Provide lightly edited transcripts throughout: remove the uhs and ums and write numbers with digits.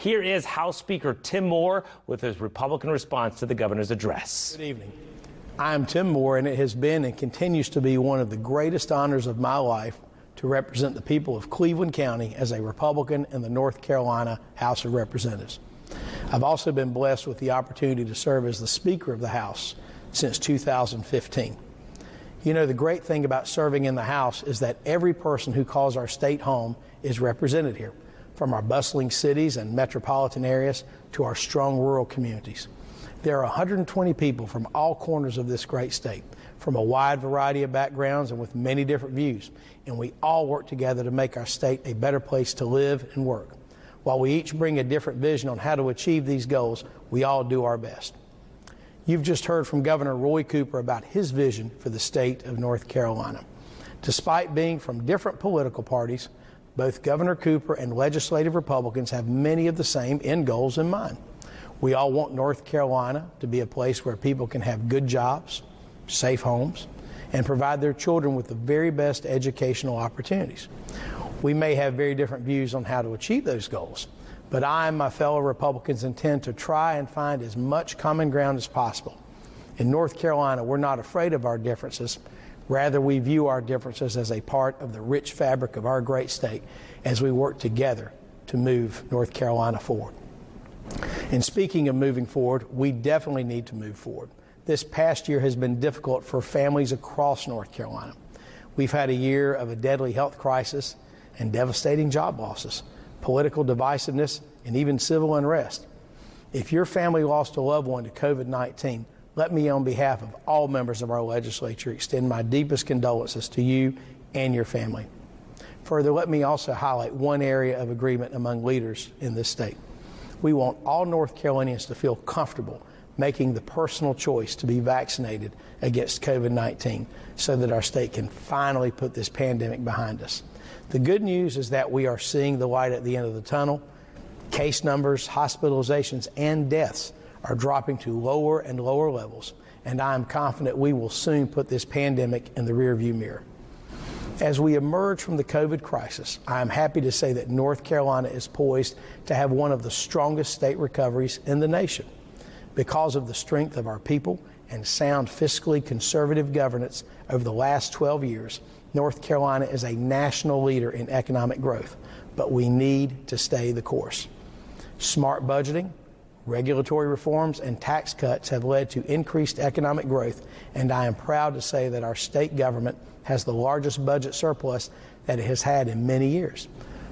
Here is House Speaker Tim Moore with his Republican response to the governor's address. Good evening. I am Tim Moore, and it has been and continues to be one of the greatest honors of my life to represent the people of Cleveland County as a Republican in the North Carolina House of Representatives. I've also been blessed with the opportunity to serve as the Speaker of the House since 2015. You know, the great thing about serving in the House is that every person who calls our state home is represented here, from our bustling cities and metropolitan areas to our strong rural communities. There are 120 people from all corners of this great state, from a wide variety of backgrounds and with many different views, and we all work together to make our state a better place to live and work. While we each bring a different vision on how to achieve these goals, we all do our best. You've just heard from Governor Roy Cooper about his vision for the state of North Carolina. Despite being from different political parties, both Governor Cooper and legislative Republicans have many of the same end goals in mind. We all want North Carolina to be a place where people can have good jobs, safe homes, and provide their children with the very best educational opportunities. We may have very different views on how to achieve those goals, but I and my fellow Republicans intend to try and find as much common ground as possible. In North Carolina, we're not afraid of our differences. Rather, we view our differences as a part of the rich fabric of our great state as we work together to move North Carolina forward. And speaking of moving forward, we definitely need to move forward. This past year has been difficult for families across North Carolina. We've had a year of a deadly health crisis and devastating job losses, political divisiveness, and even civil unrest. If your family lost a loved one to COVID-19, let me, on behalf of all members of our legislature, extend my deepest condolences to you and your family. Further, let me also highlight one area of agreement among leaders in this state. We want all North Carolinians to feel comfortable making the personal choice to be vaccinated against COVID-19 so that our state can finally put this pandemic behind us. The good news is that we are seeing the light at the end of the tunnel. Case numbers, hospitalizations, and deaths are dropping to lower and lower levels, and I am confident we will soon put this pandemic in the rearview mirror. As we emerge from the COVID crisis, I am happy to say that North Carolina is poised to have one of the strongest state recoveries in the nation. Because of the strength of our people and sound fiscally conservative governance over the last 12 years, North Carolina is a national leader in economic growth, but we need to stay the course. Smart budgeting, regulatory reforms, and tax cuts have led to increased economic growth, and I am proud to say that our state government has the largest budget surplus that it has had in many years.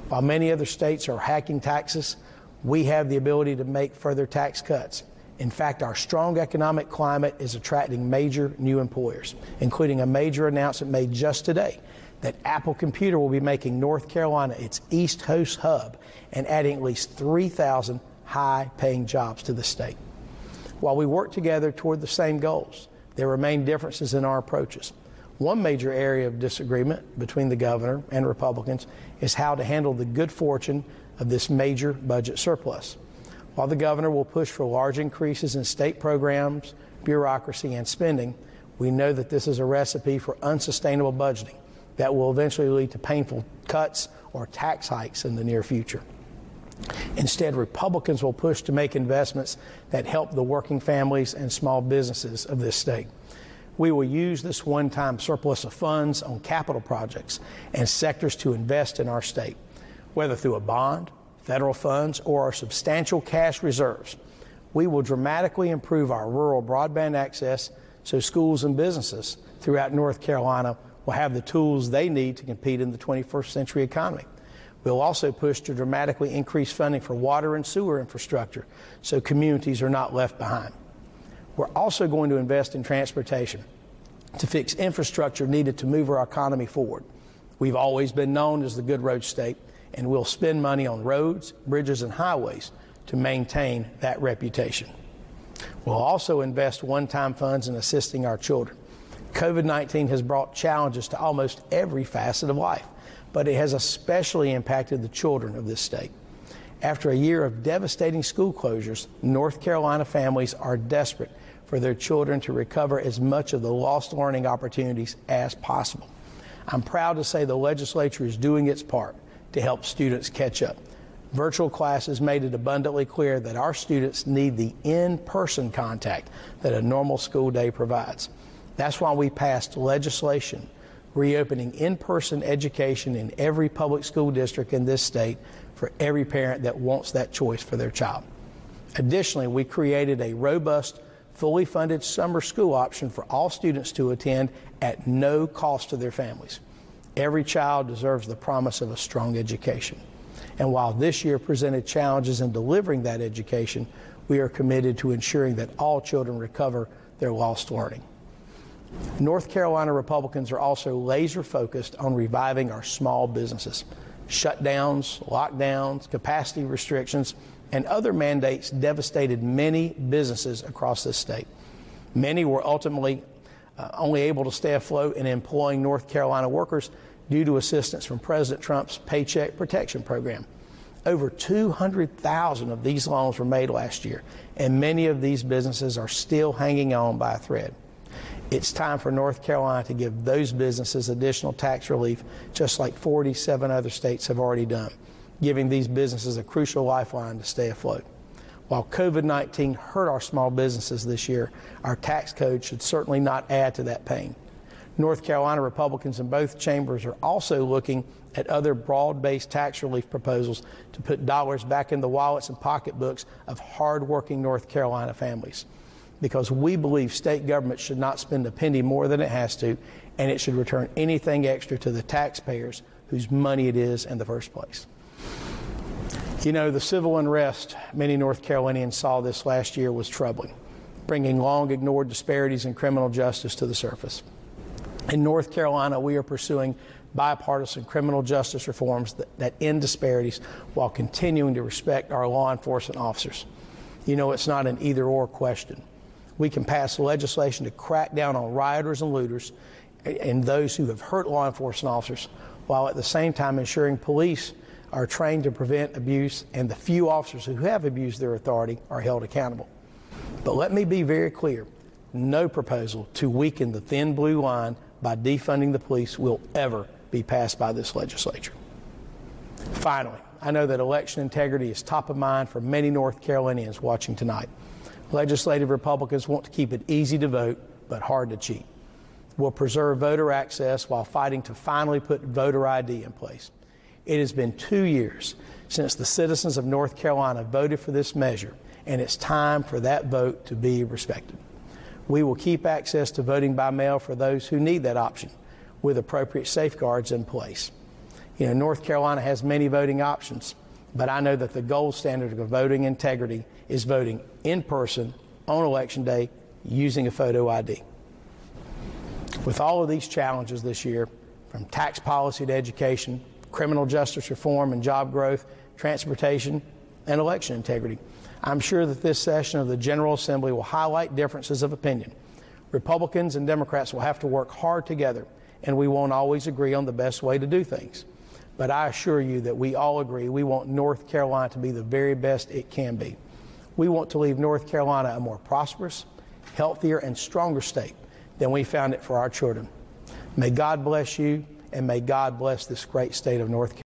While many other states are hacking taxes, we have the ability to make further tax cuts. In fact, our strong economic climate is attracting major new employers, including a major announcement made just today that Apple Computer will be making North Carolina its East Coast hub and adding at least 3,000 high-paying jobs to the state. While we work together toward the same goals, there remain differences in our approaches. One major area of disagreement between the governor and Republicans is how to handle the good fortune of this major budget surplus. While the governor will push for large increases in state programs, bureaucracy, and spending, we know that this is a recipe for unsustainable budgeting that will eventually lead to painful cuts or tax hikes in the near future. Instead, Republicans will push to make investments that help the working families and small businesses of this state. We will use this one-time surplus of funds on capital projects and sectors to invest in our state, whether through a bond, federal funds, or our substantial cash reserves. We will dramatically improve our rural broadband access so schools and businesses throughout North Carolina will have the tools they need to compete in the 21st century economy. We'll also push to dramatically increase funding for water and sewer infrastructure so communities are not left behind. We're also going to invest in transportation to fix infrastructure needed to move our economy forward. We've always been known as the good road state, and we'll spend money on roads, bridges, and highways to maintain that reputation. We'll also invest one-time funds in assisting our children. COVID-19 has brought challenges to almost every facet of life, but it has especially impacted the children of this state. After a year of devastating school closures, North Carolina families are desperate for their children to recover as much of the lost learning opportunities as possible. I'm proud to say the legislature is doing its part to help students catch up. Virtual classes made it abundantly clear that our students need the in-person contact that a normal school day provides. That's why we passed legislation reopening in-person education in every public school district in this state for every parent that wants that choice for their child. Additionally, we created a robust, fully funded summer school option for all students to attend at no cost to their families. Every child deserves the promise of a strong education. And while this year presented challenges in delivering that education, we are committed to ensuring that all children recover their lost learning. North Carolina Republicans are also laser focused on reviving our small businesses. Shutdowns, lockdowns, capacity restrictions, and other mandates devastated many businesses across this state. Many were ultimately only able to stay afloat in employing North Carolina workers due to assistance from President Trump's Paycheck Protection Program. Over 200,000 of these loans were made last year, and many of these businesses are still hanging on by a thread. It's time for North Carolina to give those businesses additional tax relief, just like 47 other states have already done, giving these businesses a crucial lifeline to stay afloat. While COVID-19 hurt our small businesses this year, our tax code should certainly not add to that pain. North Carolina Republicans in both chambers are also looking at other broad-based tax relief proposals to put dollars back in the wallets and pocketbooks of hard-working North Carolina families, because we believe state government should not spend a penny more than it has to, and it should return anything extra to the taxpayers whose money it is in the first place. You know, the civil unrest many North Carolinians saw this last year was troubling, bringing long-ignored disparities in criminal justice to the surface. In North Carolina, we are pursuing bipartisan criminal justice reforms that end disparities while continuing to respect our law enforcement officers. You know, it's not an either-or question. We can pass legislation to crack down on rioters and looters and those who have hurt law enforcement officers, while at the same time ensuring police are trained to prevent abuse and the few officers who have abused their authority are held accountable. But let me be very clear, no proposal to weaken the thin blue line by defunding the police will ever be passed by this legislature. Finally, I know that election integrity is top of mind for many North Carolinians watching tonight. Legislative Republicans want to keep it easy to vote, but hard to cheat. We'll preserve voter access while fighting to finally put voter ID in place. It has been 2 years since the citizens of North Carolina voted for this measure, and it's time for that vote to be respected. We will keep access to voting by mail for those who need that option, with appropriate safeguards in place. You know, North Carolina has many voting options, but I know that the gold standard of voting integrity is voting in person on Election Day using a photo ID. With all of these challenges this year, from tax policy to education, criminal justice reform and job growth, transportation, and election integrity, I'm sure that this session of the General Assembly will highlight differences of opinion. Republicans and Democrats will have to work hard together, and we won't always agree on the best way to do things. But I assure you that we all agree we want North Carolina to be the very best it can be. We want to leave North Carolina a more prosperous, healthier, and stronger state than we found it for our children. May God bless you, and may God bless this great state of North Carolina.